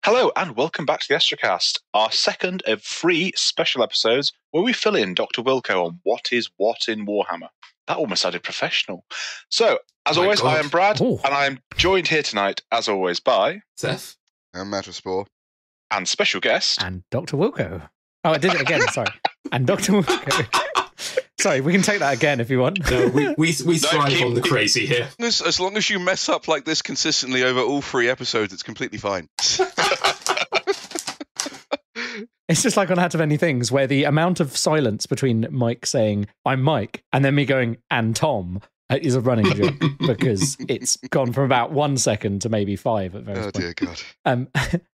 Hello and welcome back to the Astrocast, our second of 3 special episodes where we fill in Dr. Wilko on what is what in Warhammer. That almost sounded professional. So, as always, I am Brad, and I am joined here tonight, as always, by Theff and Mataspore, and special guest, and Dr. Wilko. Oh, I did it again. Sorry, and Dr. Wilko. Sorry, we can take that again if you want. No, we thrive on the crazy here. As long as you mess up like this consistently over all 3 episodes, it's completely fine. It's just like on How to Many Things, where the amount of silence between Mike saying, I'm Mike, and then me going, and Tom, is a running joke, because it's gone from about 1 second to maybe 5 at various points. Dear God.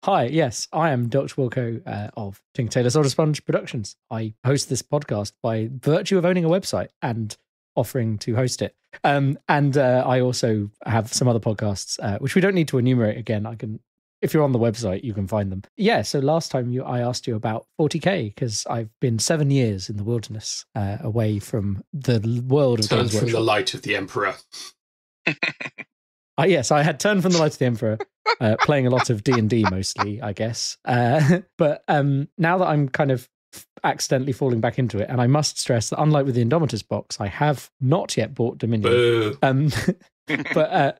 Hi, yes, I am Dr. Wilko of Tinker Tailor Soldier Sponge Productions. I host this podcast by virtue of owning a website and offering to host it. And I also have some other podcasts, which we don't need to enumerate again. If you're on the website, you can find them. Yeah, so last time I asked you about 40k, because I've been 7 years in the wilderness, away from the world of Turned from the light of the Emperor. Yes, I had turned from the light of the Emperor, playing a lot of D&D mostly, I guess. But now that I'm kind of accidentally falling back into it, and I must stress that unlike with the Indomitus box, I have not yet bought Dominion. But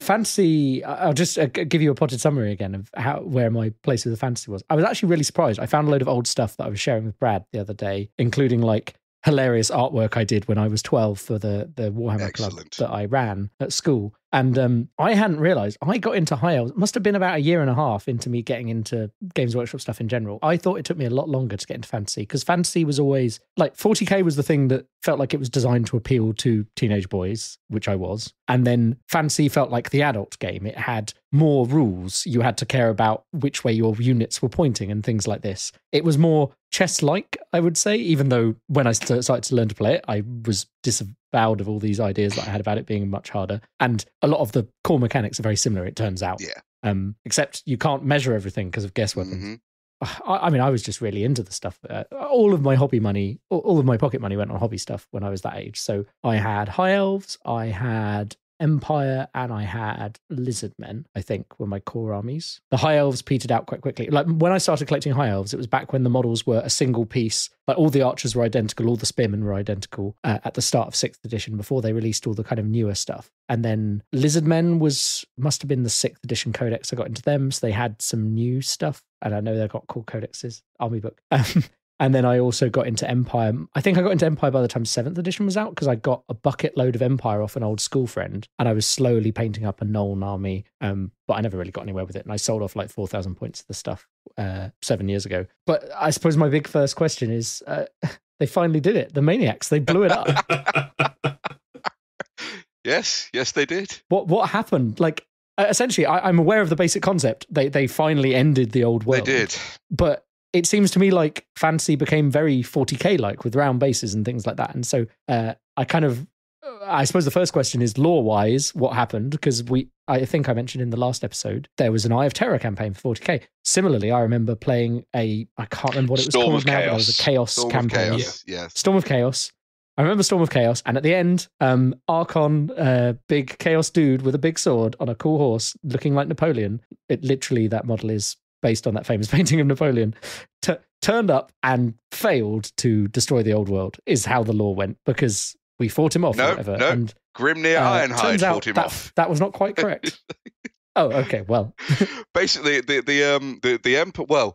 fantasy, I'll just give you a potted summary again of where my place with the fantasy was. I was actually really surprised. I found a load of old stuff that I was sharing with Brad the other day, including like hilarious artwork I did when I was 12 for the Warhammer club that I ran at school. And I hadn't realised, I got into High Elves, it must have been about 1.5 years into me getting into Games Workshop stuff in general. I thought it took me a lot longer to get into fantasy, because fantasy was always, like 40k was the thing that felt like it was designed to appeal to teenage boys, which I was. And then fantasy felt like the adult game. It had more rules. You had to care about which way your units were pointing and things like this. It was more chess-like, I would say, even though when I started to learn to play it, I was disavowed of all these ideas that I had about it being much harder. And a lot of the core mechanics are very similar, it turns out. Yeah. Except you can't measure everything because of guess weapons. Mm-hmm. I mean, I was just really into the stuff. All of my hobby money, all of my pocket money went on hobby stuff when I was that age. So I had High Elves, I had Empire, and I had Lizardmen, I think, were my core armies. The High Elves petered out quite quickly. Like when I started collecting High Elves, it was back when the models were a single piece. Like all the archers were identical, all the spearmen were identical at the start of 6th edition, before they released all the kind of newer stuff. And then Lizardmen must have been the 6th edition codex I got into them, so they had some new stuff. And I know they've got cool codexes, army book. And then I also got into Empire. I think I got into Empire by the time 7th edition was out, because I got a bucket load of Empire off an old school friend, and I was slowly painting up a Nuln army, but I never really got anywhere with it. And I sold off like 4,000 points of the stuff 7 years ago. But I suppose my big first question is, they finally did it. The Maniacs, they blew it up. Yes, they did. What happened? Like, essentially, I'm aware of the basic concept. They finally ended the old world. They did. But it seems to me like fantasy became very 40k-like with round bases and things like that. And so I suppose the first question is, lore-wise, what happened? Because I think I mentioned in the last episode, there was an Eye of Terror campaign for 40k. Similarly, I remember playing I can't remember what it was called now, but it was a Chaos campaign. Yes. Storm of Chaos. I remember Storm of Chaos, and at the end, Archon, big Chaos dude with a big sword on a cool horse, looking like Napoleon. That model is based on that famous painting of Napoleon, turned up and failed to destroy the old world, is how the lore went, because we fought him off or whatever. No, and Grimnir Ironhide fought him off. That was not quite correct. Oh, okay, well. Basically, the Emperor,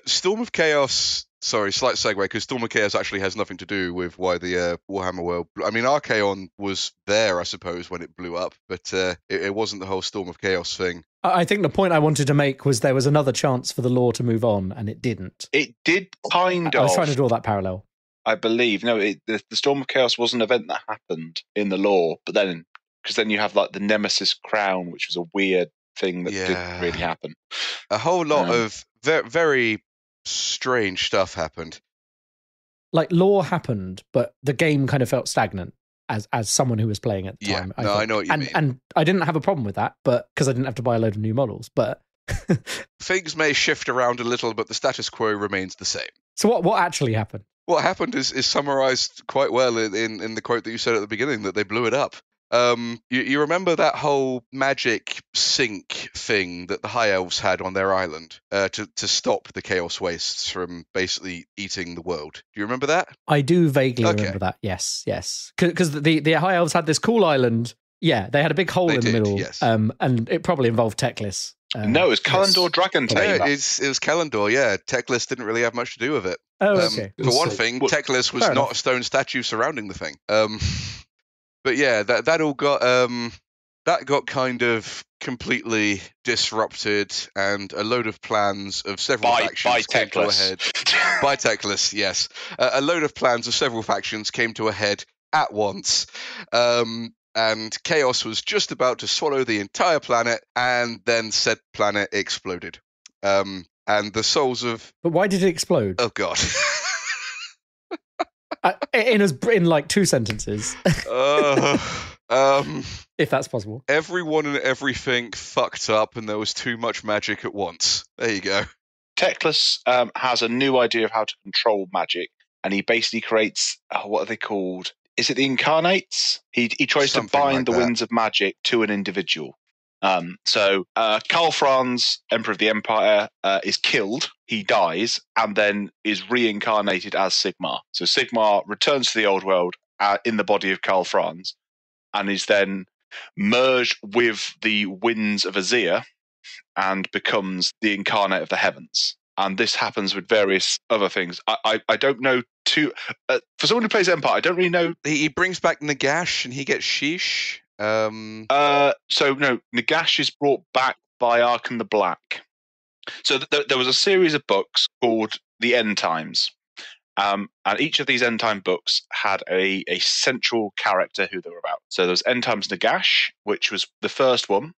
Storm of Chaos, sorry, slight segue, because Storm of Chaos actually has nothing to do with why the Warhammer world, I mean, Archaon was there, I suppose, when it blew up, but it wasn't the whole Storm of Chaos thing. I think the point I wanted to make was there was another chance for the lore to move on, and it didn't. It did kind of. I was trying to draw that parallel. I believe. No, the Storm of Chaos was an event that happened in the lore, but then, because then you have like the Nemesis Crown, which was a weird thing that didn't really happen. A whole lot of very strange stuff happened. Like, lore happened, but the game kind of felt stagnant. As someone who was playing at the time. I know what you mean. And I didn't have a problem with that, but because I didn't have to buy a load of new models. But things may shift around a little, but the status quo remains the same. So what actually happened? What happened is summarized quite well in the quote that you said at the beginning, that they blew it up. You remember that whole magic sink thing that the High Elves had on their island to stop the Chaos Wastes from basically eating the world? Do you remember that? I do vaguely remember that. Yes. Because the High Elves had this cool island. Yeah, they had a big hole in the middle. Yes. And it probably involved Teclis. No, it was Kalendor Dragon Tamer. Yeah, it was Kalendor, yeah. Teclis didn't really have much to do with it. Oh, okay. For one thing, Teclis was not a stone statue surrounding the thing. But yeah, that all got that got kind of completely disrupted, and a load of plans of several factions came to a head. By Teclis, yes. A load of plans of several factions came to a head at once. And chaos was just about to swallow the entire planet, and then said planet exploded. And the souls of... But why did it explode? Oh, God. in like 2 sentences. If that's possible. Everyone and everything fucked up, and there was too much magic at once. There you go. Teclis has a new idea of how to control magic, and he basically creates... what are they called? Is it the Incarnates? He tries to bind the winds of magic to an individual. So Karl Franz, Emperor of the Empire, is killed. He dies and then is reincarnated as Sigmar. So Sigmar returns to the old world in the body of Karl Franz and is then merged with the winds of Azir and becomes the incarnate of the heavens. And this happens with various other things. I don't know too... for someone who plays Empire, I don't really know... He brings back Nagash and he gets Sheesh. So no, Nagash is brought back by Arkan the Black. So there was a series of books called The End Times. And each of these End Time books had a central character who they were about. So there was End Times Nagash, which was the first one,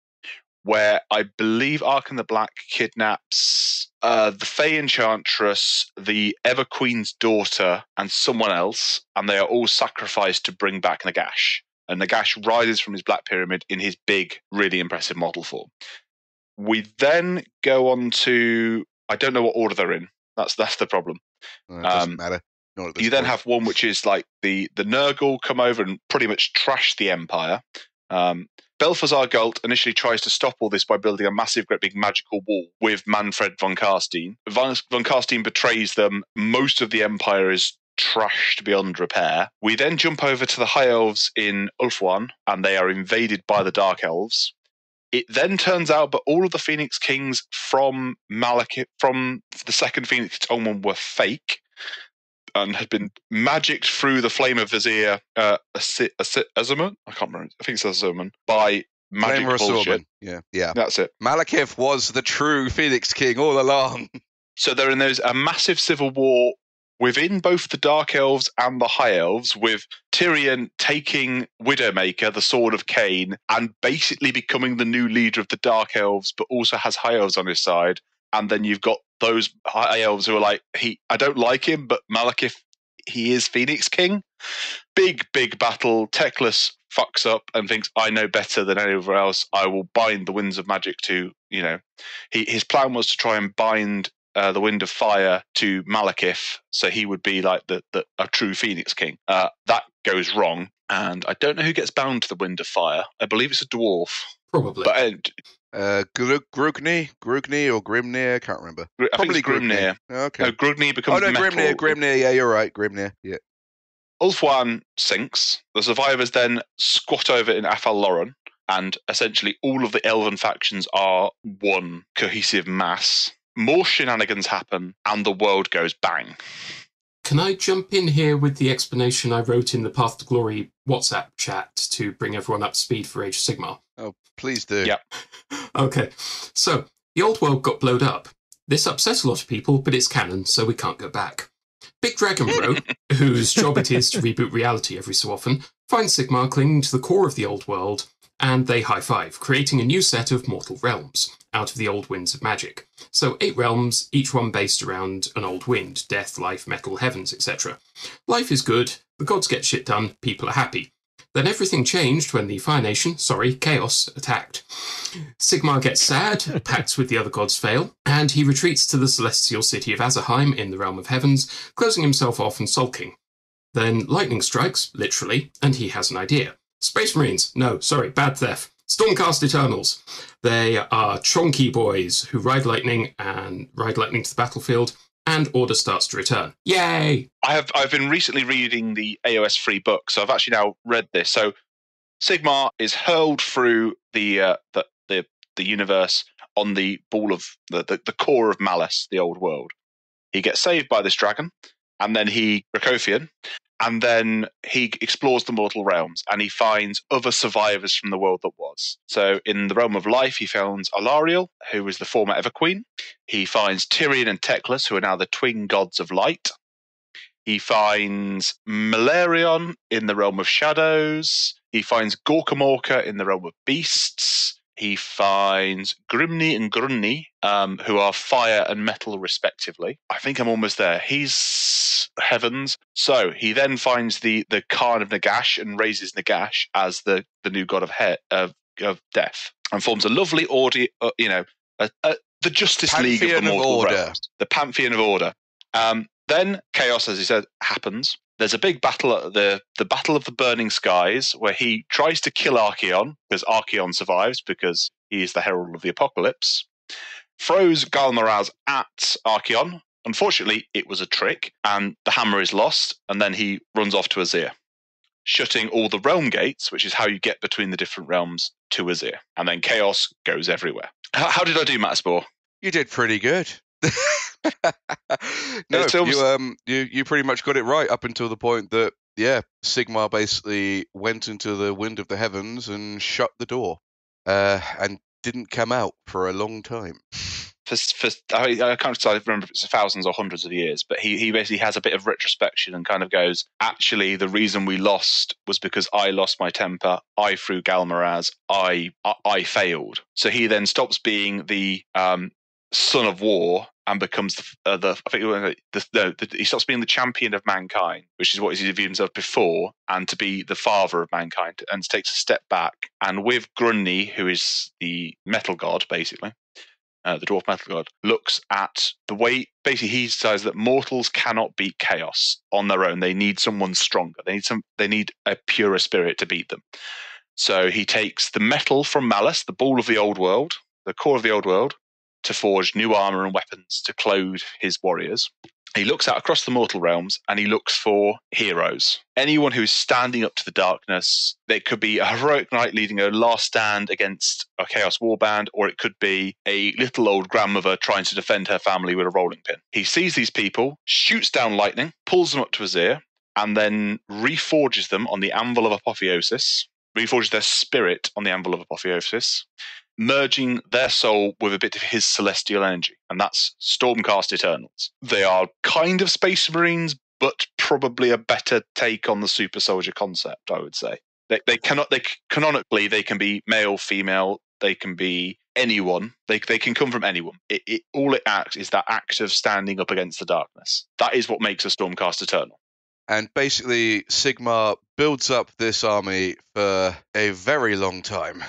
where I believe Arkan the Black kidnaps the Fey Enchantress, the Ever Queen's daughter, and someone else, and they are all sacrificed to bring back Nagash. And Nagash rises from his Black Pyramid in his big, really impressive model form. We then go on to... I don't know what order they're in. That's the problem. It doesn't matter. You then have one which is like the Nurgle come over and pretty much trash the Empire. Balthazar Gult initially tries to stop all this by building a massive, great big magical wall with Manfred von Carstein. Von Carstein betrays them. Most of the Empire is trashed beyond repair. We then jump over to the High Elves in Ulthuan, and they are invaded by the Dark Elves. It then turns out that all of the Phoenix Kings from from the second Phoenix Tournament were fake and had been magicked through the Flame of Vizier, Azumon? I can't remember. I think it's Azumon. By magic bullshit. Yeah. That's it. Malekith was the true Phoenix King all along. So there's a massive civil war within both the Dark Elves and the High Elves, with Tyrion taking Widowmaker, the Sword of Cain, and basically becoming the new leader of the Dark Elves, but also has High Elves on his side. And then you've got those High Elves who are like, I don't like him, but Malekith, he is Phoenix King. Big battle. Teclis fucks up and thinks, I know better than anyone else. I will bind the winds of magic to, his plan was to try and bind the Wind of Fire to Malekith, so he would be like a true Phoenix King. That goes wrong, and I don't know who gets bound to the Wind of Fire. I believe it's a dwarf. Probably. But Grugni or Grimnir, I can't remember. Probably Grimnir. Okay. No, Grugni becomes Grimnir, yeah, you're right, Grimnir, yeah. Ulthuan sinks. The survivors then squat over in Athal Loren, and essentially all of the elven factions are one cohesive mass. More shenanigans happen, and the world goes bang. Can I jump in here with the explanation I wrote in the Path to Glory WhatsApp chat to bring everyone up to speed for Age of Sigmar? Oh, please do. Yeah. Okay, so the old world got blowed up. This upset a lot of people, but it's canon, so we can't go back. Big Dragon Bro, whose job it is to reboot reality every so often, finds Sigmar clinging to the core of the old world, and they high-five, creating a new set of mortal realms out of the old winds of magic. So 8 realms, each one based around an old wind: death, life, metal, heavens, etc. Life is good, the gods get shit done, people are happy. Then everything changed when the Fire Nation, Chaos, attacked. Sigmar gets sad, pacts with the other gods fail, and he retreats to the celestial city of Azerheim in the realm of heavens, closing himself off and sulking. Then lightning strikes, literally, and he has an idea. Space Marines. No, sorry, bad Theff. Stormcast Eternals. They are chonky boys who ride lightning to the battlefield, and order starts to return. Yay! I've been recently reading the AoS free book, so I've actually now read this. So Sigmar is hurled through the universe on the ball of the core of Malice, the old world. He gets saved by this dragon, and then Rakothian, and then he explores the mortal realms, and he finds other survivors from the world that was. So in the realm of life, he finds Alariel, who was the former Everqueen. He finds Tyrion and Teclis, who are now the twin gods of light. He finds Malarion in the realm of shadows. He finds Gorkamorka in the realm of beasts. He finds Grimni and Grunni, who are fire and metal, respectively. I think I'm almost there. He's heavens. So he then finds the Khan of Nagash and raises Nagash as the new god of death, and forms a lovely order. The Justice League of the Mortal Realms, the Pantheon of Order. Then chaos, as he said, happens. There's a big battle, the Battle of the Burning Skies, where he tries to kill Archaon, because Archaon survives, because he is the herald of the apocalypse. Throws Galmaraz at Archaon. Unfortunately, it was a trick, and the hammer is lost, and then he runs off to Azir, shutting all the realm gates, which is how you get between the different realms, to Azir. And then chaos goes everywhere. How did I do, Mataspore? You did pretty good. No, you pretty much got it right up until the point that Sigmar basically went into the wind of the heavens and shut the door, and didn't come out for a long time. I can't remember if it's thousands or hundreds of years, but he basically has a bit of retrospection and kind of goes, actually, the reason we lost was because I lost my temper. I threw Galmaraz. I failed. So he then stops being the son of war and becomes he stops being the champion of mankind, which is what he viewed himself before, and to be the father of mankind, and takes a step back. And with Grunni, who is the metal god, basically, the dwarf metal god, looks at the way, basically he says that mortals cannot beat chaos on their own. They need someone stronger. They need a purer spirit to beat them. So he takes the metal from Malice, the ball of the old world, the core of the old world, to forge new armor and weapons to clothe his warriors. He looks out across the mortal realms and he looks for heroes. Anyone who's standing up to the darkness. It could be a heroic knight leading a last stand against a chaos warband, or it could be a little old grandmother trying to defend her family with a rolling pin. He sees these people, shoots down lightning, pulls them up to Azir, and then reforges them on the anvil of apotheosis, reforges their spirit on the anvil of apotheosis, merging their soul with a bit of his celestial energy, and that's Stormcast Eternals. They are kind of Space Marines, but probably a better take on the super soldier concept, I would say. Canonically, they can be male, female, they can be anyone, they can come from anyone. All it acts is that act of standing up against the darkness. That is what makes a Stormcast Eternal. And basically, Sigmar builds up this army for a very long time.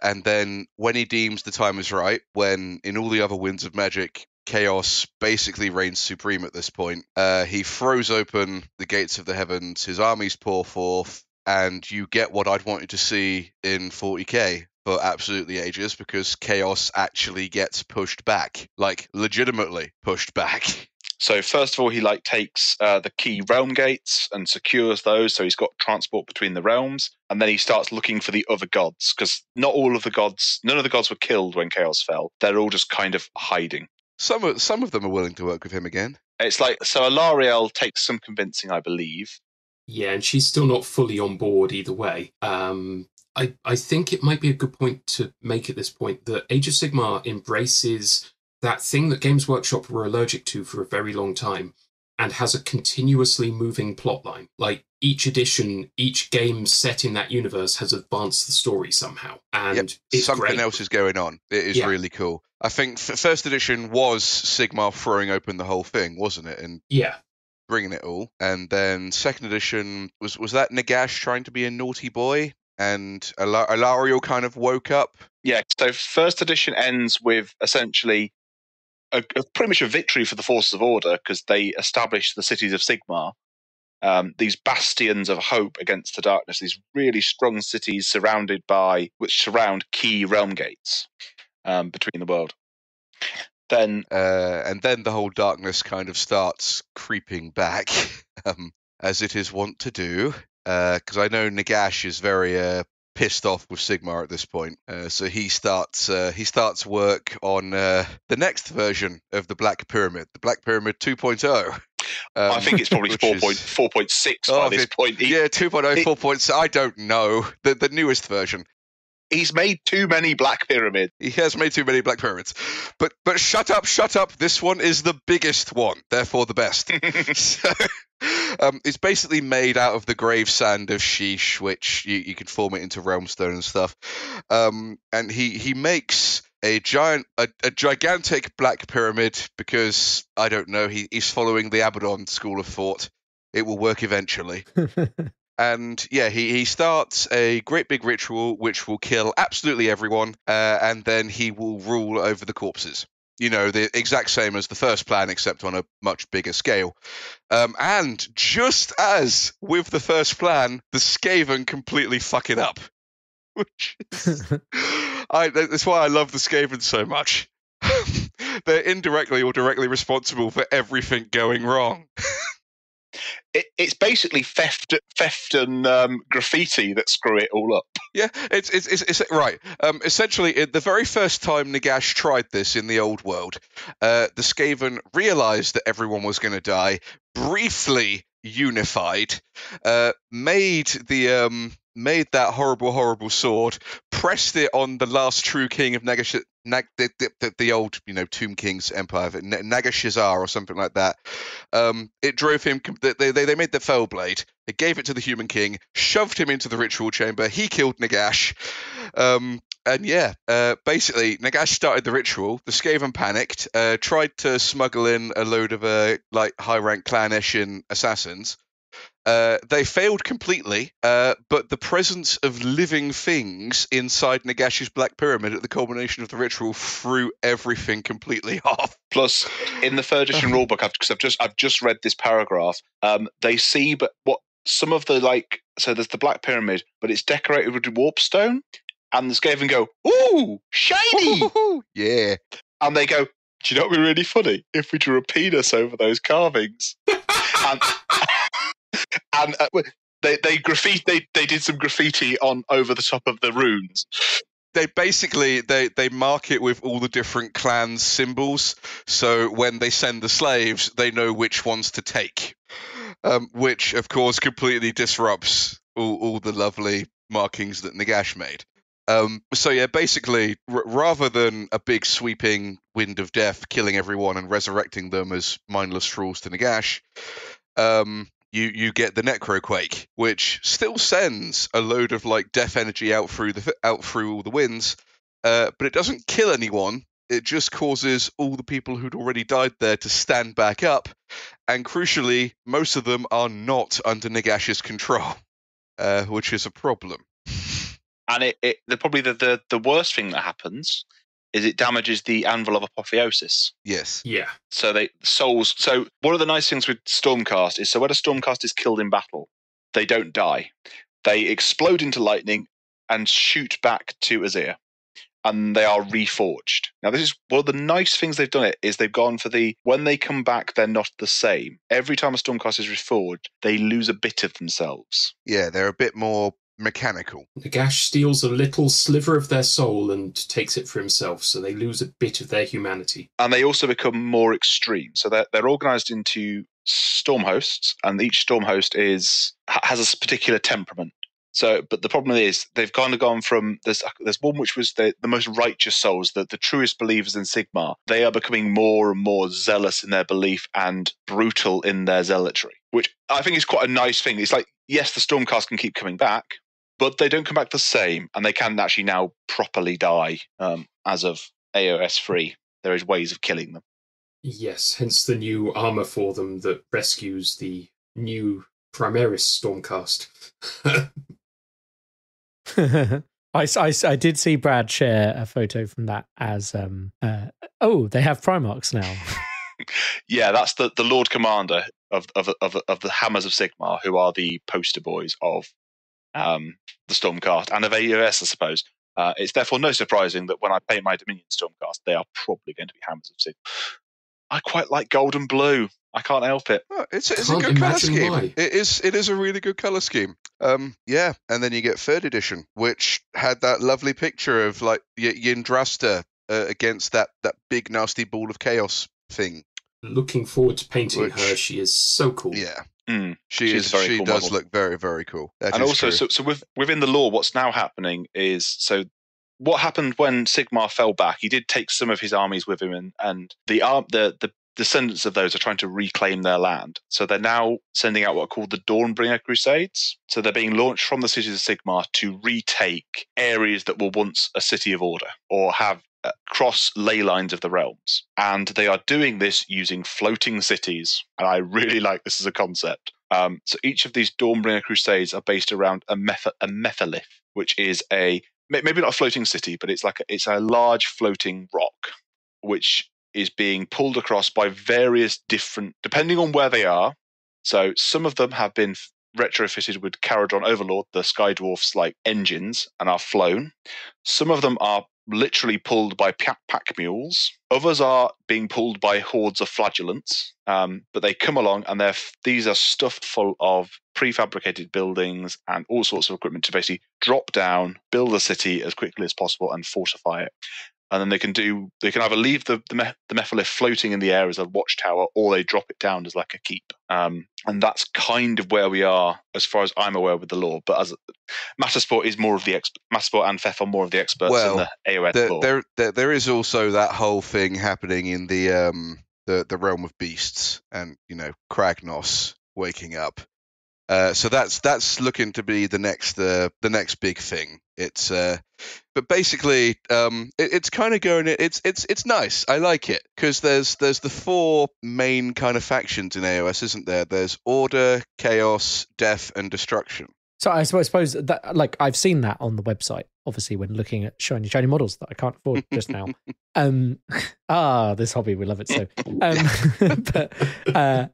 And then when he deems the time is right, when in all the other winds of magic, chaos basically reigns supreme at this point, he throws open the gates of the heavens, his armies pour forth, and you get what I'd wanted to see in 40k for absolutely ages, because chaos actually gets pushed back, like legitimately pushed back. So first of all, he takes the key realm gates and secures those, so he's got transport between the realms, and then he starts looking for the other gods, because none of the gods were killed when chaos fell. They're all just kind of hiding. Some of them are willing to work with him again. It's so Alariel takes some convincing, I believe. Yeah, and she's still not fully on board either way. I think it might be a good point to make at this point that Age of Sigmar embraces that thing that Games Workshop were allergic to for a very long time, and has a continuously moving plotline. Like each edition, each game set in that universe has advanced the story somehow, and it's something great. else is going on. It is really cool. I think first edition was Sigmar throwing open the whole thing, wasn't it? And bringing it all. And then second edition was that Nagash trying to be a naughty boy, and Alariel kind of woke up. Yeah. So first edition ends with essentially pretty much a victory for the forces of order, because they established the cities of Sigmar, these bastions of hope against the darkness, these really strong cities which surround key realm gates between the world. Then and then the whole darkness kind of starts creeping back, as it is wont to do. Because I know Nagash is very pissed off with Sigmar at this point, so he starts work on the next version of the Black Pyramid, the Black Pyramid 2.0. I think it's probably 4.6 by this point. 2.0, 4.6. I don't know the newest version. He's made too many Black Pyramids. He has made too many Black Pyramids. But shut up. This one is the biggest one, therefore the best. So, it's basically made out of the grave sand of Sheesh, which you can form it into realm stone and stuff. And he makes a gigantic Black Pyramid because, I don't know, he's following the Abaddon school of thought. It will work eventually. And yeah, he starts a great big ritual which will kill absolutely everyone, and then he will rule over the corpses. You know, the exact same as the first plan, except on a much bigger scale. And just as with the first plan, the Skaven completely fuck it up. Which is, that's why I love the Skaven so much. They're indirectly or directly responsible for everything going wrong. It's basically theft and graffiti that screw it all up. Yeah, it's right. Essentially, the very first time Nagash tried this in the old world, the Skaven realized that everyone was going to die, briefly unified, made that horrible sword, pressed it on the last true king of Nagash, the old, Tomb King's empire, Nagashazar or something like that. It drove him. They made the fell blade. They gave it to the human king, shoved him into the ritual chamber. He killed Nagash. Basically, Nagash started the ritual. The Skaven panicked, tried to smuggle in a load of high-rank clan-Eshin assassins. They failed completely, but the presence of living things inside Nagash's Black Pyramid at the culmination of the ritual threw everything completely off. Plus, in the third edition rulebook, I've just read this paragraph. They see, but what some of the so there's the Black Pyramid, but it's decorated with warpstone, and the Skaven go, "Ooh, shiny!" Yeah, and they go, "Do you know what would be really funny if we drew a penis over those carvings?" And they did some graffiti on over the top of the runes. They basically they mark it with all the different clans' symbols, so when they send the slaves, they know which ones to take, which of course completely disrupts all the lovely markings that Nagash made. So yeah, basically, rather than a big sweeping wind of death killing everyone and resurrecting them as mindless thralls to Nagash, you get the Necroquake, which still sends a load of death energy out through all the winds, but it doesn't kill anyone. It just causes all the people who'd already died there to stand back up, and crucially, most of them are not under Nagash's control, which is a problem. And probably the worst thing that happens is it damages the Anvil of Apotheosis. Yes. Yeah. So So one of the nice things with Stormcast is, so when a Stormcast is killed in battle, they don't die. They explode into lightning and shoot back to Azir, and they are reforged. Now, this is one of the nice things they've done. Is they've gone for when they come back, they're not the same. Every time a Stormcast is reforged, they lose a bit of themselves. Yeah, they're a bit more mechanical. Nagash steals a little sliver of their soul and takes it for himself, so they lose a bit of their humanity. And they also become more extreme. So they're organized into storm hosts, and each storm host has a particular temperament. So, but the problem is they've kind of gone from there's one which was the most righteous souls, the truest believers in Sigmar. They are becoming more and more zealous in their belief and brutal in their zealotry, which I think is quite a nice thing. It's yes, the Stormcast can keep coming back, but they don't come back the same, and they can actually now properly die as of AoS 3. There is ways of killing them. Yes, hence the new armor for them that rescues the new Primaris Stormcast. I did see Brad share a photo from that as they have Primarchs now. Yeah, that's the Lord Commander of the Hammers of Sigmar, who are the poster boys of the Stormcast and of AoS, I suppose. It's therefore no surprising that when I paint my Dominion Stormcast, they are probably going to be Hammers of Sigmar. I quite like gold and blue. I can't help it. Oh, it's a good colour scheme. Why. It is a really good colour scheme. Yeah, and then you get 3rd edition, which had that lovely picture of like Yndrasta against that big nasty ball of chaos thing. Looking forward to painting her. She is so cool. Yeah. She cool does model. Look very, very cool. And also, so within the lore, what's now happening is, so what happened when Sigmar fell back, he did take some of his armies with him, and the descendants of those are trying to reclaim their land. So they're now sending out what are called the Dawnbringer Crusades. So they're being launched from the cities of Sigmar to retake areas that were once a city of order, or have cross ley lines of the realms. And they are doing this using floating cities. And I really like this as a concept. So each of these Dawnbringer Crusades are based around a methalith, which is maybe not a floating city, but it's a large floating rock, which is being pulled across by various different, depending on where they are. So some of them have been retrofitted with Caradron Overlord, the Sky Dwarfs, like engines, and are flown. Some of them are literally pulled by pack mules. Others are being pulled by hordes of flagellants. But they come along, and these are stuffed full of prefabricated buildings and all sorts of equipment to basically drop down, build a city as quickly as possible, and fortify it. And then they can either leave the methalith floating in the air as a watchtower, or they drop it down as like a keep. And that's kind of where we are, as far as I'm aware, with the lore. But as Mataspore is more of the Mataspore and Theff are more of the experts in the AoS lore. There is also that whole thing happening in the realm of beasts, and Kragnos waking up. So that's looking to be the next big thing. It's but basically it's kind of going. It's nice. I like it because there's the 4 main kind of factions in AoS, isn't there? There's Order, Chaos, Death, and Destruction. So I suppose that, like, I've seen that on the website, obviously, when looking at shiny models that I can't afford just now. This hobby, we love it so. But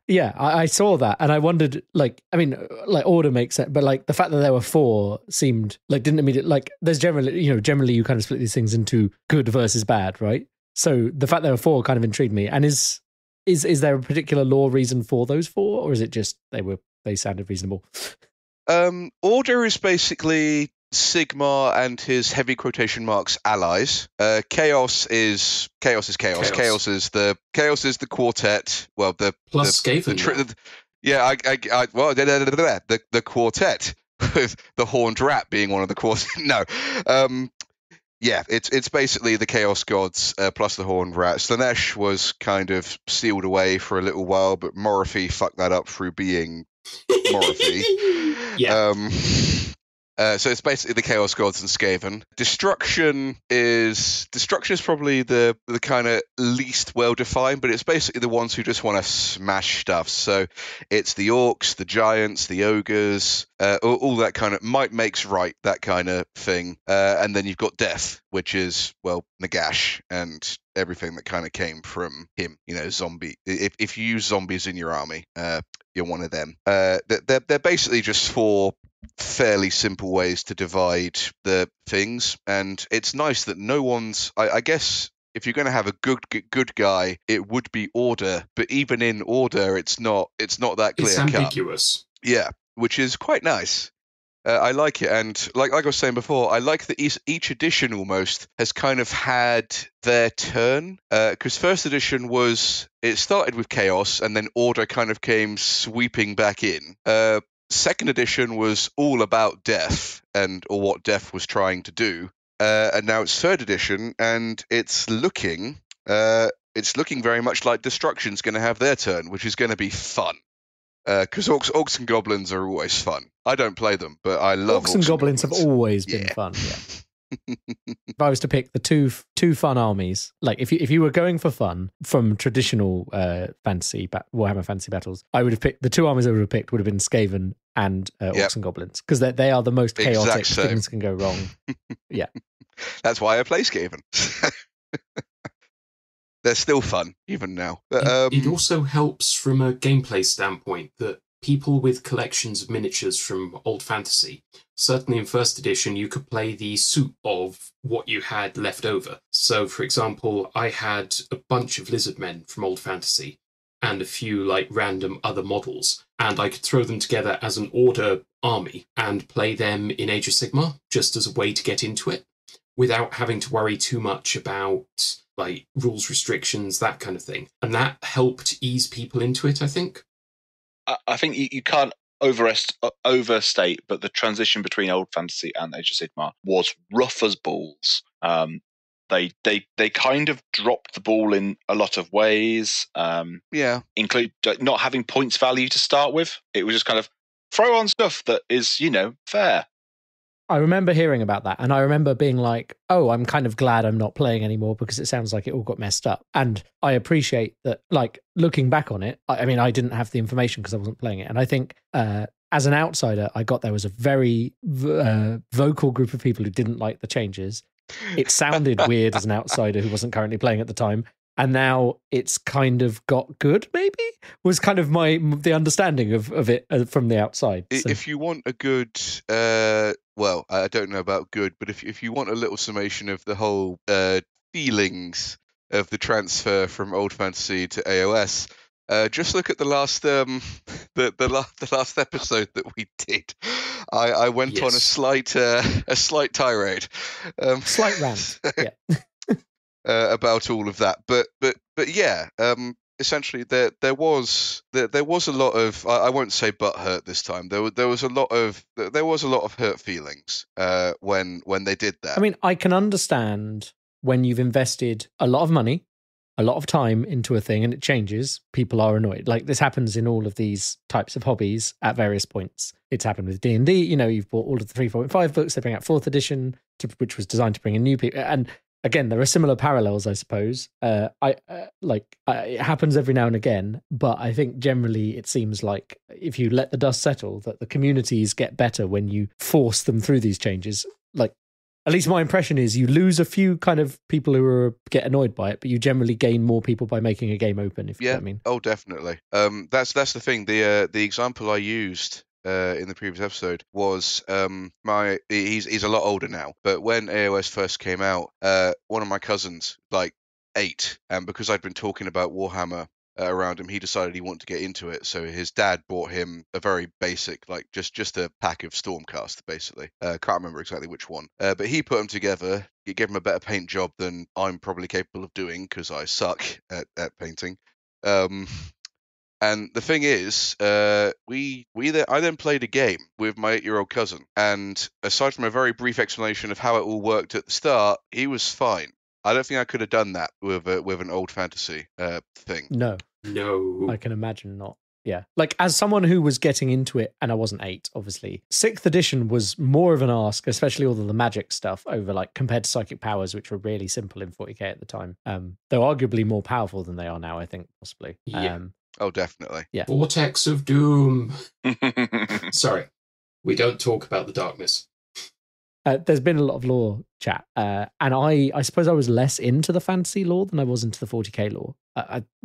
yeah, I saw that, and I wondered, like, I mean, like, Order makes sense, but like the fact that there were 4 seemed like didn't immediately, like, there's generally you kind of split these things into good versus bad, right? So the fact there were 4 kind of intrigued me. And is there a particular lore reason for those 4, or is it just they sounded reasonable? Order is basically Sigmar and his heavy quotation marks allies. Chaos is chaos. Chaos is the quartet. Well, the plus Skaven. The quartet with the horned rat being one of the quartet. No, yeah, it's basically the Chaos Gods plus the horned rat. Slanesh was kind of sealed away for a little while, but Morphy fucked that up through being Morphy. Yeah. So it's basically the Chaos Gods and Skaven. Destruction is probably the kind of least well defined, but it's basically the ones who just want to smash stuff. So it's the orcs, the giants, the ogres, all that kind of might makes right, that kind of thing. And then you've got Death, which is, well, Nagash and everything that kind of came from him. Zombie. If you use zombies in your army, you're one of them. They're basically just 4 fairly simple ways to divide the things, and it's nice that no one's. I guess if you're going to have a good guy, it would be Order, but even in Order, it's not that clear. It's ambiguous. Yeah, which is quite nice. I like it, and like I was saying before, I like that each edition almost has kind of had their turn. Because first edition it started with Chaos, and then Order kind of came sweeping back in. Second edition was all about Death or what Death was trying to do, and now it's 3rd edition, and it's looking very much like Destruction's going to have their turn, which is going to be fun. Because orcs and goblins are always fun. I don't play them, but I love orcs and goblins. Have always been fun. Yeah. If I was to pick the two fun armies, like if you were going for fun from traditional Warhammer Fantasy Battles, I would have picked the 2 armies I would have picked would have been Skaven and orcs and goblins, because they are the most chaotic. Things can go wrong. Yeah, that's why I play Skaven. they're still fun even now. But, it also helps from a gameplay standpoint that people with collections of miniatures from old fantasy, certainly in first edition, you could play the suit of what you had left over. So, for example, I had a bunch of lizard men from old fantasy and a few like random other models, and I could throw them together as an order army and play them in Age of Sigmar just as a way to get into it without having to worry too much about like rules restrictions, that kind of thing. And that helped ease people into it, I think. I think you can't overstate, but the transition between old fantasy and Age of Sigmar was rough as balls. They kind of dropped the ball in a lot of ways. Include not having points value to start with. It was just kind of throw on stuff that is, fair. I remember hearing about that, and I remember being like, oh, I'm kind of glad I'm not playing anymore because it sounds like it all got messed up. And I appreciate that, like, looking back on it, I mean, I didn't have the information because I wasn't playing it. And I think as an outsider, I got there was a very vocal group of people who didn't like the changes. It sounded weird as an outsider who wasn't currently playing at the time. And now it's kind of got good, maybe, was kind of the understanding of it from the outside. So. If you want a good, well, I don't know about good, but if you want a little summation of the whole feelings of the transfer from old fantasy to AoS, just look at the last the last episode that we did. I went on a slight tirade, slight rant, yeah. About all of that, but yeah, essentially there was a lot of, I won't say butt hurt this time. There was a lot of hurt feelings when they did that. I mean, I can understand when you've invested a lot of money, a lot of time into a thing and it changes, people are annoyed. Like this happens in all of these types of hobbies at various points. It's happened with D&D. You've bought all of the 3.5 books. They bring out 4th edition, which was designed to bring in new people. And again, there are similar parallels, I suppose. It happens every now and again, but I think generally it seems like if you let the dust settle, that the communities get better when you force them through these changes. Like, at least my impression is you lose a few kind of people who get annoyed by it, but you generally gain more people by making a game open, if you know what I mean. Oh, definitely. That's the thing. The example I used in the previous episode was he's a lot older now, but when AoS first came out, one of my cousins, like 8, and because I'd been talking about Warhammer around him, he decided he wanted to get into it. So his dad bought him a very basic, like just a pack of Stormcast, basically. Can't remember exactly which one, but he put them together. He gave him a better paint job than I'm probably capable of doing because I suck at painting. And the thing is, I then played a game with my 8-year-old cousin, and aside from a very brief explanation of how it all worked at the start, he was fine. I don't think I could have done that with an old fantasy thing. No, I can imagine not. Yeah, like as someone who was getting into it, and I wasn't 8, obviously. 6th edition was more of an ask, especially all of the magic stuff over like compared to psychic powers, which were really simple in 40k at the time. They're arguably more powerful than they are now, I think, possibly. Yeah. Oh, definitely. Yeah. Vortex of Doom. Sorry, we don't talk about the darkness. There's been a lot of lore chat, and I suppose I was less into the fantasy lore than I was into the 40k lore,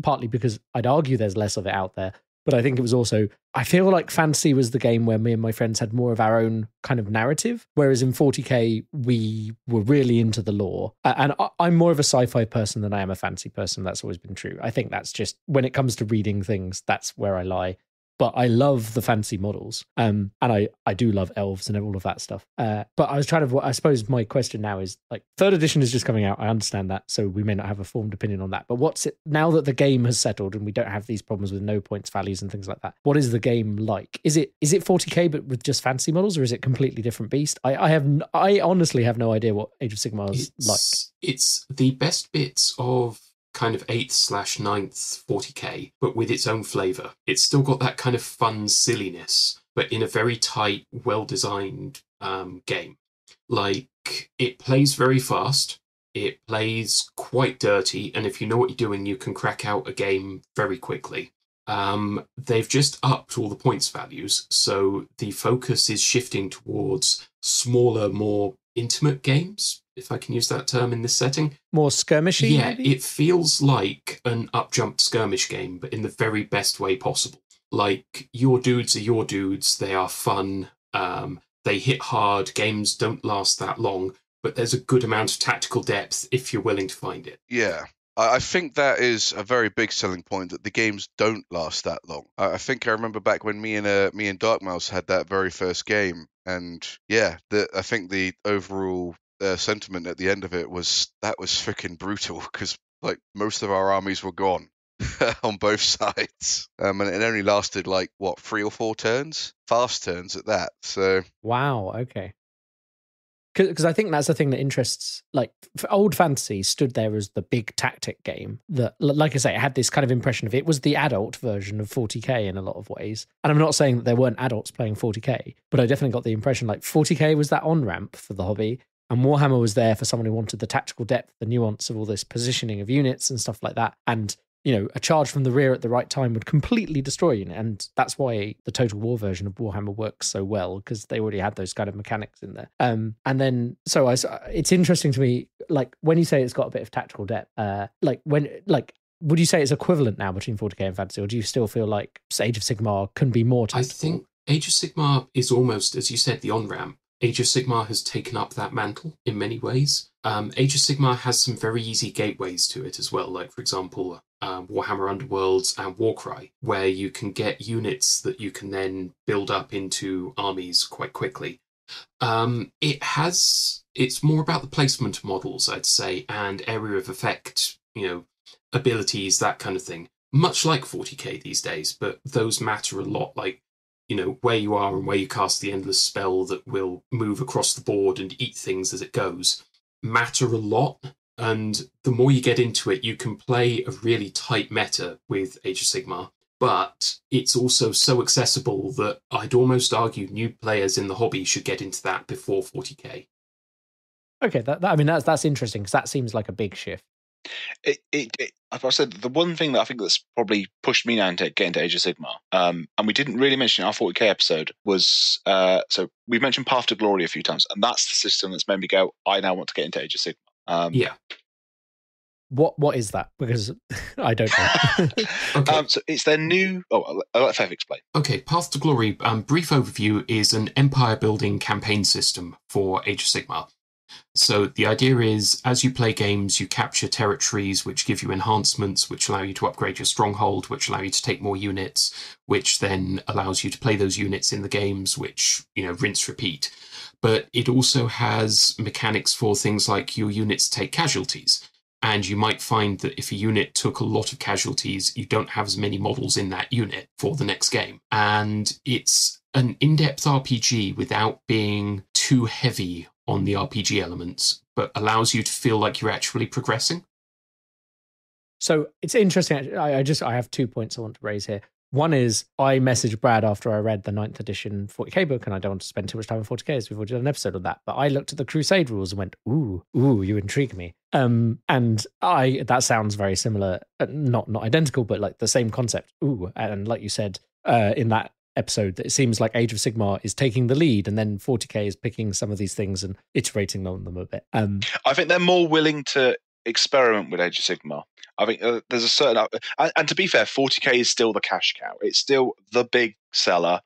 partly because I'd argue there's less of it out there, but I think it was also, I feel like fantasy was the game where me and my friends had more of our own kind of narrative, whereas in 40k we were really into the lore, and I'm more of a sci-fi person than I am a fantasy person. That's always been true. I think that's just, when it comes to reading things, that's where I lie. But I love the fantasy models, and I do love elves and all of that stuff. But I was trying to, I suppose my question now is, like, 3rd edition is just coming out. I understand that, so we may not have a formed opinion on that. But what's it, now that the game has settled and we don't have these problems with no points values and things like that, what is the game like? Is it 40k but with just fantasy models, or is it a completely different beast? I honestly have no idea what Age of Sigmar is like. It's the best bits of kind of 8th/9th 40k, but with its own flavour. It's still got that kind of fun silliness, but in a very tight, well-designed game. Like, it plays very fast, it plays quite dirty, and if you know what you're doing, you can crack out a game very quickly. They've just upped all the points values, so the focus is shifting towards smaller, more intimate games. if I can use that term in this setting. More skirmishy? Yeah, maybe? it feels like an up-jumped skirmish game, but in the very best way possible. Like, your dudes are your dudes, they are fun, they hit hard, games don't last that long, but there's a good amount of tactical depth if you're willing to find it. Yeah. I think that is a very big selling point, that the games don't last that long. I think I remember back when me and Dark Mouse had that very first game, and yeah, I think the overall sentiment at the end of it was that was freaking brutal, because like most of our armies were gone on both sides, and it only lasted like 3 or 4 turns, fast turns at that. So wow, okay. Because I think that's the thing that interests, like, old fantasy stood there as the big tactic game that, like I say, it had this kind of impression of it was the adult version of 40k in a lot of ways. And I'm not saying that there weren't adults playing 40k, but I definitely got the impression like 40k was that on-ramp for the hobby, and Warhammer was there for someone who wanted the tactical depth, the nuance of all this positioning of units and stuff like that. And a charge from the rear at the right time would completely destroy you. And that's why the Total War version of Warhammer works so well, because they already had those kind of mechanics in there. And then, it's interesting to me, like, when you say it's got a bit of tactical depth, would you say it's equivalent now between 40k and fantasy, or do you still feel like Age of Sigmar can be more tactical? I think Age of Sigmar is almost, as you said, the on-ramp. Age of Sigmar has taken up that mantle in many ways. Age of Sigmar has some very easy gateways to it as well, like, for example, Warhammer Underworlds and Warcry, where you can get units that you can then build up into armies quite quickly. It's more about the placement of models, I'd say, and area of effect, abilities, that kind of thing. Much like 40k these days, but those matter a lot, like, where you are and where you cast the endless spell that will move across the board and eat things as it goes, matter a lot. And the more you get into it, you can play a really tight meta with Age of Sigmar, but it's also so accessible that I'd almost argue new players in the hobby should get into that before 40k. Okay, that's interesting, because that seems like a big shift. As I said, the one thing that I think that's probably pushed me now to get into Age of Sigmar, and we didn't really mention in our 40k episode, was so we mentioned Path to Glory a few times, and that's the system that's made me go, I now want to get into Age of Sigmar. Yeah. What is that? Because I don't know. Okay. So it's their new. I'll let Theff explain. Okay, Path to Glory. Brief overview is an empire-building campaign system for Age of Sigmar. So the idea is, as you play games, you capture territories which give you enhancements, which allow you to upgrade your stronghold, which allow you to take more units, which then allows you to play those units in the games, which, rinse, repeat. But it also has mechanics for things like your units take casualties. And you might find that if a unit took a lot of casualties, you don't have as many models in that unit for the next game. And it's an in-depth RPG without being too heavy on the RPG elements, but allows you to feel like you're actually progressing. So it's interesting. I have 2 points I want to raise here. One is, I messaged Brad after I read the 9th edition 40k book, and I don't want to spend too much time on 40k, as we've already done an episode on that, but I looked at the Crusade rules and went, ooh, you intrigue me. And that sounds very similar, not identical, but like the same concept. Ooh, and like you said in that episode, that it seems like Age of Sigmar is taking the lead, and then 40k is picking some of these things and iterating on them a bit. I think they're more willing to experiment with Age of Sigmar. I think there's a certain, and to be fair, 40k is still the cash cow. It's still the big seller.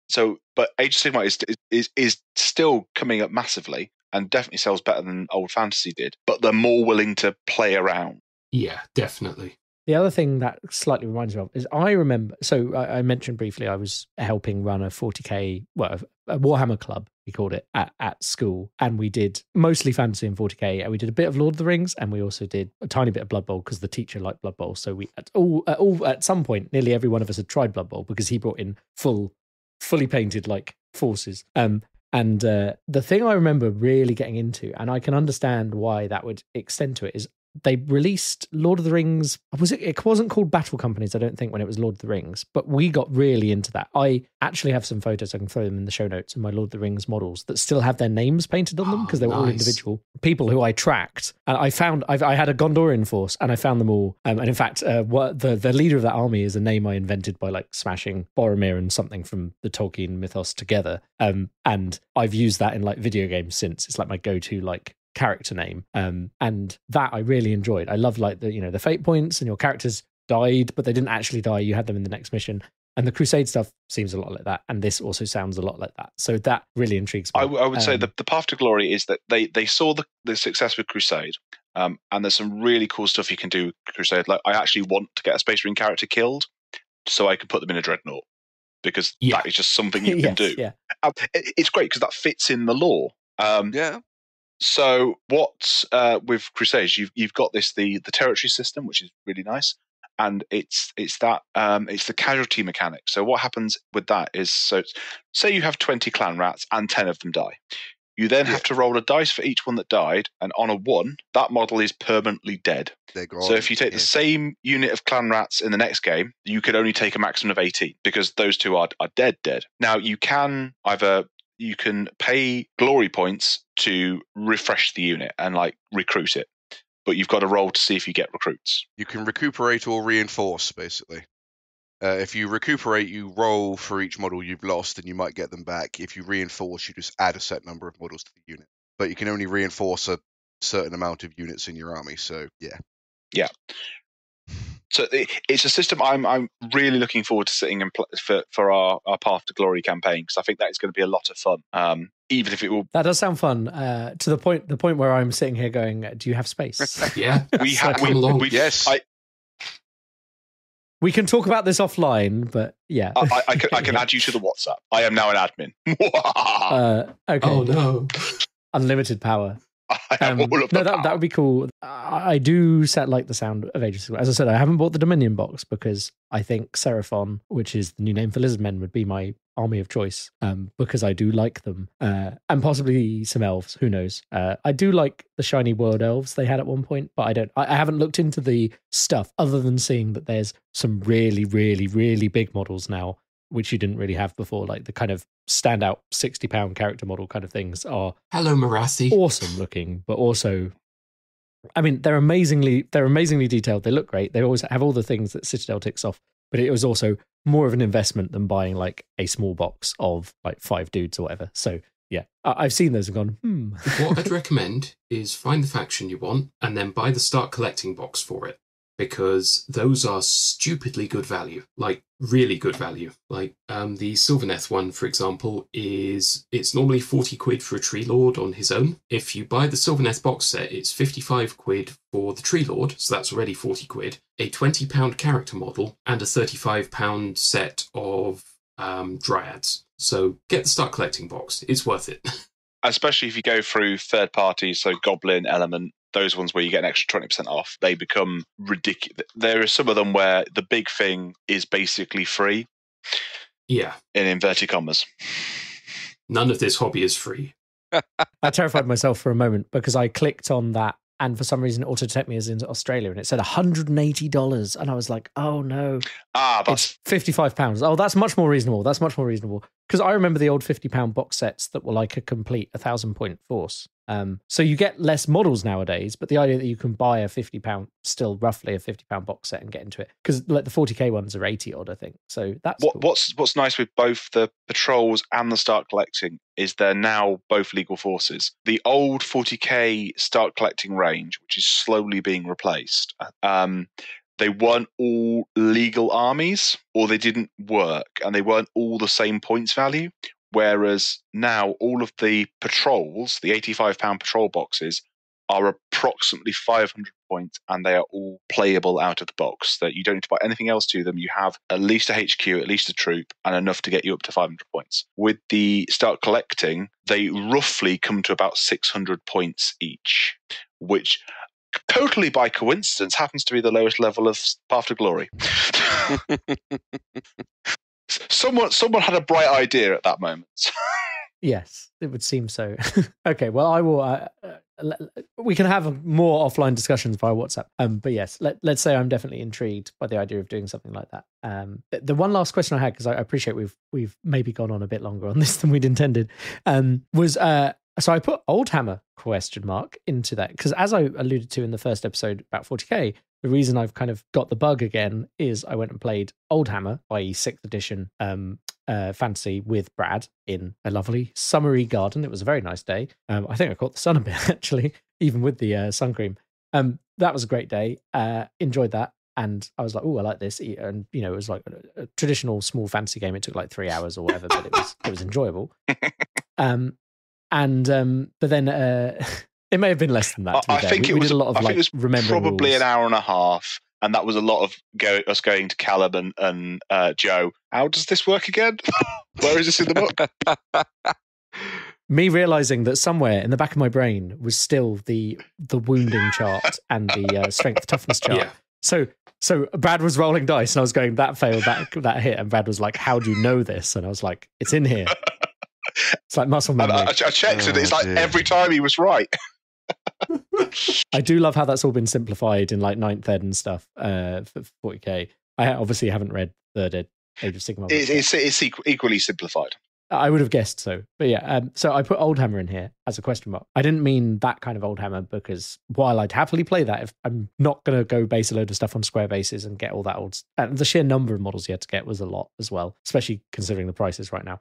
So, but Age of Sigmar is still coming up massively and definitely sells better than old fantasy did. But they're more willing to play around. Yeah, definitely. The other thing that slightly reminds me of is, I remember, so I mentioned briefly I was helping run a 40k, a Warhammer club, we called it, at school. And we did mostly fantasy and 40k. And we did a bit of Lord of the Rings, and we also did a tiny bit of Blood Bowl, because the teacher liked Blood Bowl. So we, at some point, nearly every one of us had tried Blood Bowl, because he brought in fully painted like forces. And the thing I remember really getting into, and I can understand why that would extend to it, is they released Lord of the Rings. It wasn't called Battle Companies, I don't think, when it was Lord of the Rings, but we got really into that. I actually have some photos, I can throw them in the show notes, of my Lord of the Rings models that still have their names painted on them, because they were all individual people who I tracked. And I had a Gondorian force, and I found them all. And in fact, the leader of that army is a name I invented by like smashing Boromir and something from the Tolkien mythos together. And I've used that in like video games since. It's like my go-to like character name. And that I really enjoyed. I loved like the fate points, and your characters died, but they didn't actually die. You had them in the next mission. And the Crusade stuff seems a lot like that. And this also sounds a lot like that. So that really intrigues me. I would say the path to glory is that they saw the success with Crusade. And there's some really cool stuff you can do with Crusade. Like, I actually want to get a Space Marine character killed so I can put them in a Dreadnought, because that is just something you can do. Yeah. It's great because that fits in the lore. So what with Crusades, you've got the territory system, which is really nice. And it's the casualty mechanic. So what happens with that is, so say you have 20 clan rats and 10 of them die. You then have to roll a dice for each one that died, and on a 1, that model is permanently dead. So if you take the same unit of clan rats in the next game, you could only take a maximum of 18 because those two are dead. Now you can pay glory points to refresh the unit and like recruit it. But you've got to roll to see if you get recruits. You can recuperate or reinforce, basically. If you recuperate, you roll for each model you've lost, and you might get them back. If you reinforce, you just add a set number of models to the unit. But you can only reinforce a certain amount of units in your army, so yeah. So it's a system I'm really looking forward to sitting in for our Path to Glory campaign, because I think that is going to be a lot of fun. Even if it will, that does sound fun. To the point where I'm sitting here going, "Do you have space?" Yeah, yes. We can talk about this offline, but yeah, I can add you to the WhatsApp. I am now an admin. Okay. Oh no, unlimited power. That would be cool. I do like the sound of Age of Sigmar. As I said, I haven't bought the Dominion box because I think Seraphon, which is the new name for Lizardmen, would be my army of choice, because I do like them, and possibly some elves. Who knows? I do like the shiny world elves they had at one point, but I haven't looked into the stuff other than seeing that there's some really, really, really big models now, which you didn't really have before. Like the kind of standout £60 character model kind of things are awesome looking, but also, I mean, they're amazingly detailed. They look great. They always have all the things that Citadel ticks off, but it was also more of an investment than buying like a small box of like 5 dudes or whatever. So yeah, I've seen those and gone, What I'd recommend is find the faction you want and then buy the Start Collecting box for it, because those are stupidly good value, like really good value. Like the Sylvaneth one, for example, it's normally 40 quid for a Tree Lord on his own. If you buy the Sylvaneth box set, it's 55 quid for the Tree Lord, so that's already 40 quid, a £20 character model, and a £35 set of Dryads. So get the Start Collecting box. It's worth it. Especially if you go through third parties, so Goblin, Element, those ones where you get an extra 20% off, they become ridiculous. There are some of them where the big thing is basically free. Yeah. In inverted commas. None of this hobby is free. I terrified myself for a moment because I clicked on that, and for some reason it auto-detected me as in Australia, and it said $180, and I was like, oh no. That's £55. Oh, that's much more reasonable. Because I remember the old £50 box sets that were like a complete 1,000-point force. So you get less models nowadays, but the idea that you can buy a £50, still roughly a £50 box set and get into it, because like the 40k ones are 80 odd, I think. So that's cool. What's nice with both the patrols and the Start Collecting is they're now both legal forces. The old 40k Start Collecting range, which is slowly being replaced, they weren't all legal armies, or they didn't work, and they weren't all the same points value. Whereas now all of the patrols, the £85 patrol boxes, are approximately 500 points, and they are all playable out of the box. That you don't need to buy anything else to them. You have at least a HQ, at least a troop, and enough to get you up to 500 points. With the Start Collecting, they roughly come to about 600 points each, which totally by coincidence happens to be the lowest level of Path to Glory. Someone had a bright idea at that moment. Yes, it would seem so. Okay, well, I will. We can have more offline discussions via WhatsApp. But yes, let's say I'm definitely intrigued by the idea of doing something like that. The one last question I had, because I appreciate we've maybe gone on a bit longer on this than we'd intended, was so I put Oldhammer ? Into that, because as I alluded to in the first episode about 40k, the reason I've kind of got the bug again is I went and played Oldhammer, i.e. 6th edition fantasy with Brad in a lovely summery garden. It was a very nice day. I think I caught the sun a bit, actually, even with the sun cream. That was a great day. Enjoyed that. And I was like, oh, I like this. And, you know, it was like a traditional small fantasy game. It took like 3 hours or whatever, but it was enjoyable. But then it may have been less than that. I think we did a lot of like, remember probably rules. an hour and a half. And that was a lot of us going to Callum and Joe. How does this work again? Where is this in the book? Me realizing that somewhere in the back of my brain was still the wounding chart and the strength toughness chart. Yeah. So Brad was rolling dice, and I was going, that failed, that hit, and Brad was like, "How do you know this?" And I was like, "It's in here." It's like muscle memory. I checked it. It's like every time he was right. I do love how that's all been simplified in like 9th ed and stuff for 40k. I obviously haven't read 3rd ed Age of Sigmar. It's equally simplified. I would have guessed so. But yeah, so I put Oldhammer in here as a question mark. I didn't mean that kind of Oldhammer, because while I'd happily play that, if I'm not going to go base a load of stuff on square bases and get all that old... And the sheer number of models you had to get was a lot as well, especially considering the prices right now.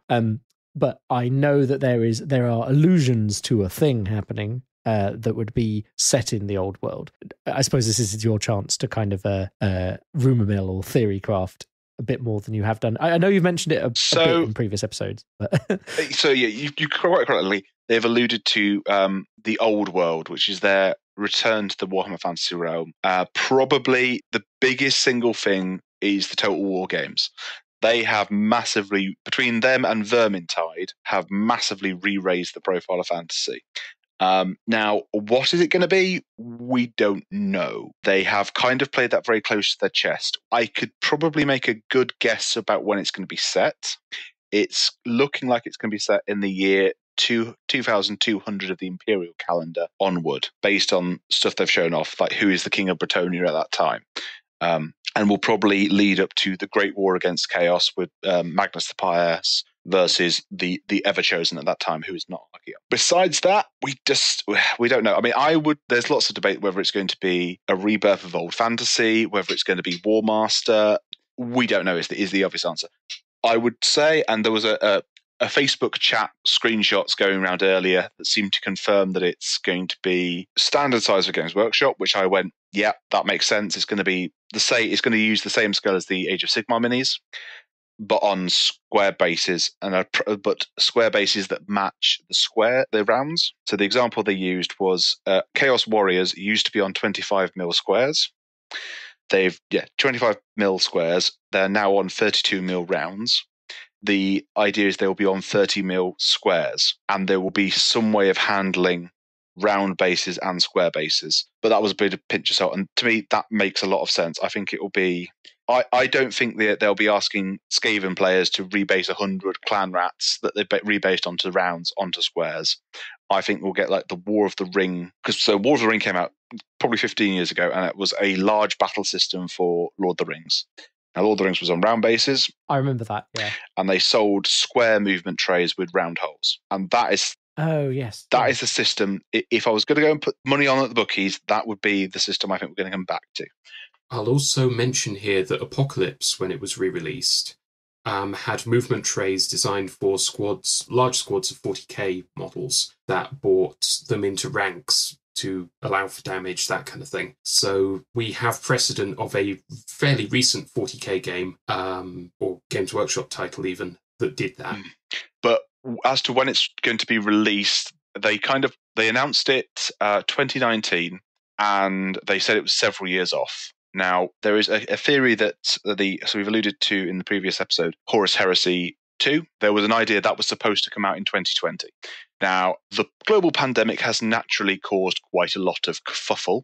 But I know that there are allusions to a thing happening that would be set in the old world. I suppose this is your chance to kind of rumour mill or theory craft a bit more than you have done. I know you've mentioned it a bit in previous episodes. But so yeah, you quite correctly, they've alluded to the old world, which is their return to the Warhammer Fantasy realm. Probably the biggest single thing is the Total War games. They have massively, between them and Vermintide, have massively re-raised the profile of fantasy. Now, what is it going to be? We don't know. They have kind of played that very close to their chest. I could probably make a good guess about when it's going to be set. It's looking like it's going to be set in the year 2200 of the Imperial calendar onward, based on stuff they've shown off, like who is the King of Bretonnia at that time. And will probably lead up to the Great War against Chaos with Magnus the Pious versus the Ever-Chosen at that time, who is not lucky. Besides that, we don't know. I mean, there's lots of debate whether it's going to be a rebirth of old fantasy, whether it's going to be War Master. We don't know is the obvious answer. I would say, and there was a Facebook chat screenshots going around earlier that seemed to confirm that it's going to be standard size for Games Workshop, which I went, yeah, that makes sense. It's going to be it's going to use the same scale as the Age of Sigmar minis, but on square bases, but square bases that match the rounds. So the example they used was Chaos Warriors used to be on 25mm squares. 25mm squares. They're now on 32mm rounds. The idea is they will be on 30mm squares, and there will be some way of handling round bases and square bases. But that was a bit of pinch of salt, and to me that makes a lot of sense. I think it will be. I don't think they'll be asking Skaven players to rebase 100 clan rats that they rebased onto rounds onto squares. I think we'll get like the War of the Ring, because War of the Ring came out probably 15 years ago, and it was a large battle system for Lord of the Rings. Now, Lord of the Rings was on round bases. I remember that, yeah. And they sold square movement trays with round holes. And that is... Oh, yes. That is the system. If I was going to go and put money on at the bookies, that would be the system I think we're going to come back to. I'll also mention here that Apocalypse, when it was re-released, had movement trays designed for large squads of 40k models that brought them into ranks to allow for damage, that kind of thing. So we have precedent of a fairly recent 40k game, or Games Workshop title even, that did that. But as to when it's going to be released, they announced it 2019, and they said it was several years off. Now, there is a theory that so we've alluded to in the previous episode, Horus Heresy 2. There was an idea that was supposed to come out in 2020. Now, the global pandemic has naturally caused quite a lot of kerfuffle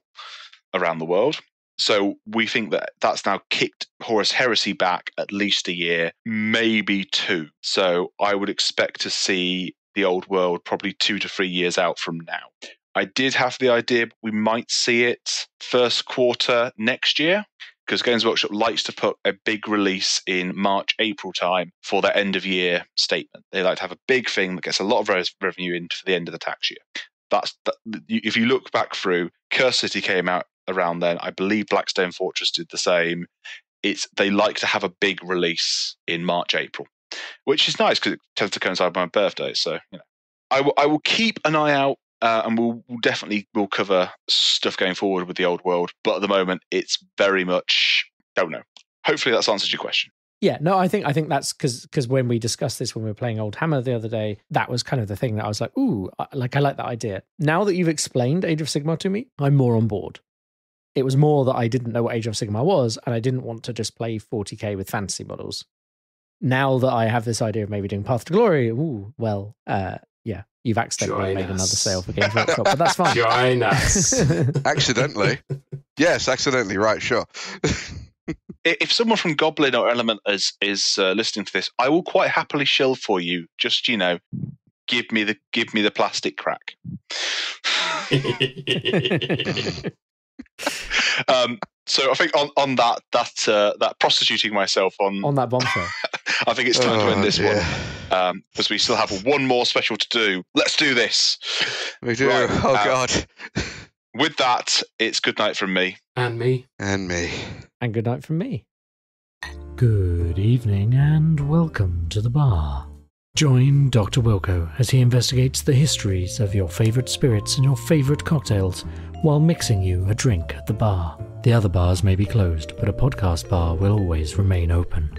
around the world. So we think that that's now kicked Horus Heresy back at least a year, maybe 2. So I would expect to see the old world probably 2 to 3 years out from now. I did have the idea we might see it first quarter next year, because Games Workshop likes to put a big release in March, April time for their end of year statement. They like to have a big thing that gets a lot of revenue in for the end of the tax year. If you look back through, Curse City came out around then. I believe Blackstone Fortress did the same. They like to have a big release in March, April. which is nice because it tends to coincide with my birthday. So, I will keep an eye out, and we'll definitely cover stuff going forward with the old world. But at the moment, it's very much don't know. Hopefully, that's answered your question. Yeah, no, I think that's because when we discussed this when we were playing Oldhammer the other day, that was kind of the thing that I was like, ooh, I like that idea. Now that you've explained Age of Sigmar to me, I'm more on board. It was more that I didn't know what Age of Sigmar was, and I didn't want to just play 40k with fantasy models. Now that I have this idea of maybe doing Path to Glory, yeah, you've accidentally made another sale for Games Workshop, but that's fine. Join us. Accidentally? Yes, accidentally, right, sure. If someone from Goblin or Element is listening to this, I will quite happily shill for you. Just give me the plastic crack. So I think on that prostituting myself on that bombshell, I think it's time to end this one because we still have one more special to do. Let's do this. We do. Right, God. With that, it's good night from me. And me. And me. And good night from me. Good evening and welcome to the bar. Join Dr. Wilko as he investigates the histories of your favourite spirits and your favourite cocktails while mixing you a drink at the bar. The other bars may be closed, but a podcast bar will always remain open.